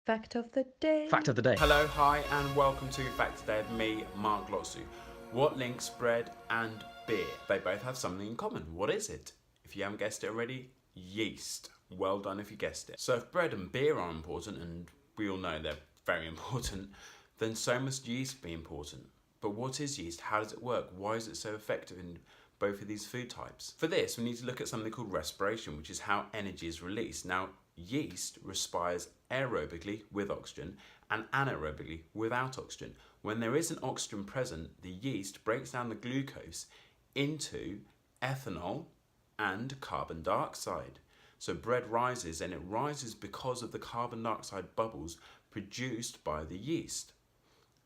Fact of the day. Fact of the day. Hello, hi, and welcome to Fact Today with me, Mark Lotsu. What links bread and beer? They both have something in common. What is it? If you haven't guessed it already, yeast. Well done if you guessed it. So if bread and beer are important, and we all know they're very important, then so must yeast be important. But what is yeast? How does it work? Why is it so effective in both of these food types? For this, we need to look at something called respiration, which is how energy is released. Now, yeast respires aerobically with oxygen and anaerobically without oxygen. When there isn't oxygen present, the yeast breaks down the glucose into ethanol and carbon dioxide. So bread rises, and it rises because of the carbon dioxide bubbles produced by the yeast.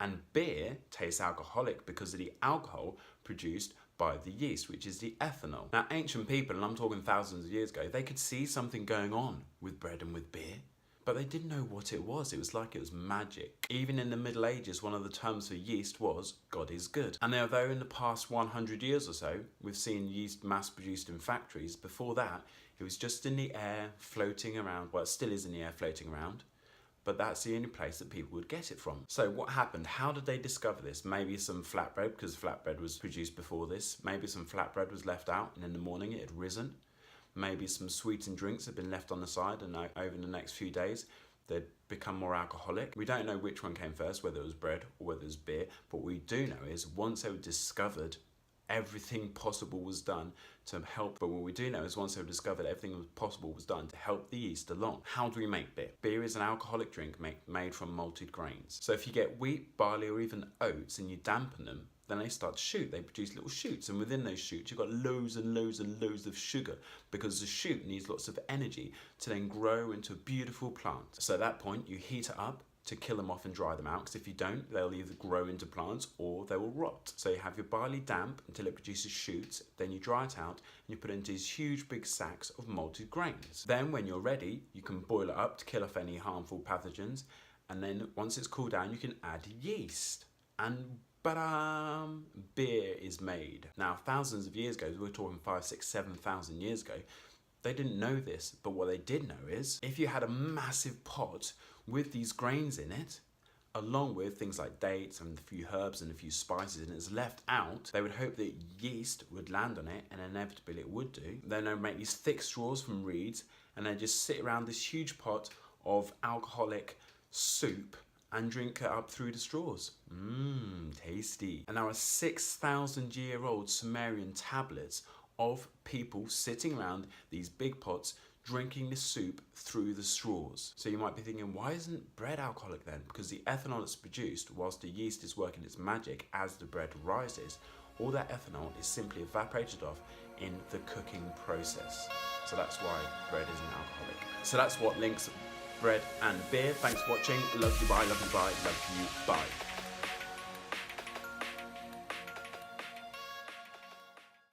And beer tastes alcoholic because of the alcohol produced by the yeast, which is the ethanol. Now, ancient people, and I'm talking thousands of years ago, they could see something going on with bread and with beer, but they didn't know what it was. It was like it was magic. Even in the Middle Ages, one of the terms for yeast was God is good. And although in the past 100 years or so, we've seen yeast mass produced in factories, before that, it was just in the air floating around. Well, it still is in the air floating around, but that's the only place that people would get it from. So what happened? How did they discover this? Maybe some flatbread, because flatbread was produced before this. Maybe some flatbread was left out, and in the morning it had risen. Maybe some sweetened drinks had been left on the side, and over the next few days they'd become more alcoholic. We don't know which one came first, whether it was bread or whether it was beer, but what we do know is once they were discovered, everything possible was done to help. But what we do know is once they were discovered, everything possible was done to help the yeast along. How do we make beer? Beer is an alcoholic drink made from malted grains. So if you get wheat, barley, or even oats and you dampen them, then they start to shoot. They produce little shoots, and within those shoots you've got loads and loads and loads of sugar, because the shoot needs lots of energy to then grow into a beautiful plant. So at that point you heat it up to kill them off and dry them out, because if you don't, they'll either grow into plants or they will rot. So you have your barley damp until it produces shoots, then you dry it out and you put it into these huge big sacks of malted grains. Then when you're ready, you can boil it up to kill off any harmful pathogens, and then once it's cooled down, you can add yeast, and ba-dam, beer is made. Now, thousands of years ago, we're talking 5, 6, 7,000 years ago, they didn't know this, but what they did know is if you had a massive pot with these grains in it, along with things like dates and a few herbs and a few spices, and it's left out, they would hope that yeast would land on it, and inevitably it would do. Then they'd make these thick straws from reeds, and they'd just sit around this huge pot of alcoholic soup and drink it up through the straws. Tasty. And there are 6,000-year-old Sumerian tablets of people sitting around these big pots drinking the soup through the straws. So you might be thinking, why isn't bread alcoholic then? Because the ethanol that's produced whilst the yeast is working its magic as the bread rises, all that ethanol is simply evaporated off in the cooking process. So that's why bread isn't alcoholic. So that's what links bread and beer. Thanks for watching. Love you, bye, love you, bye, love you, bye.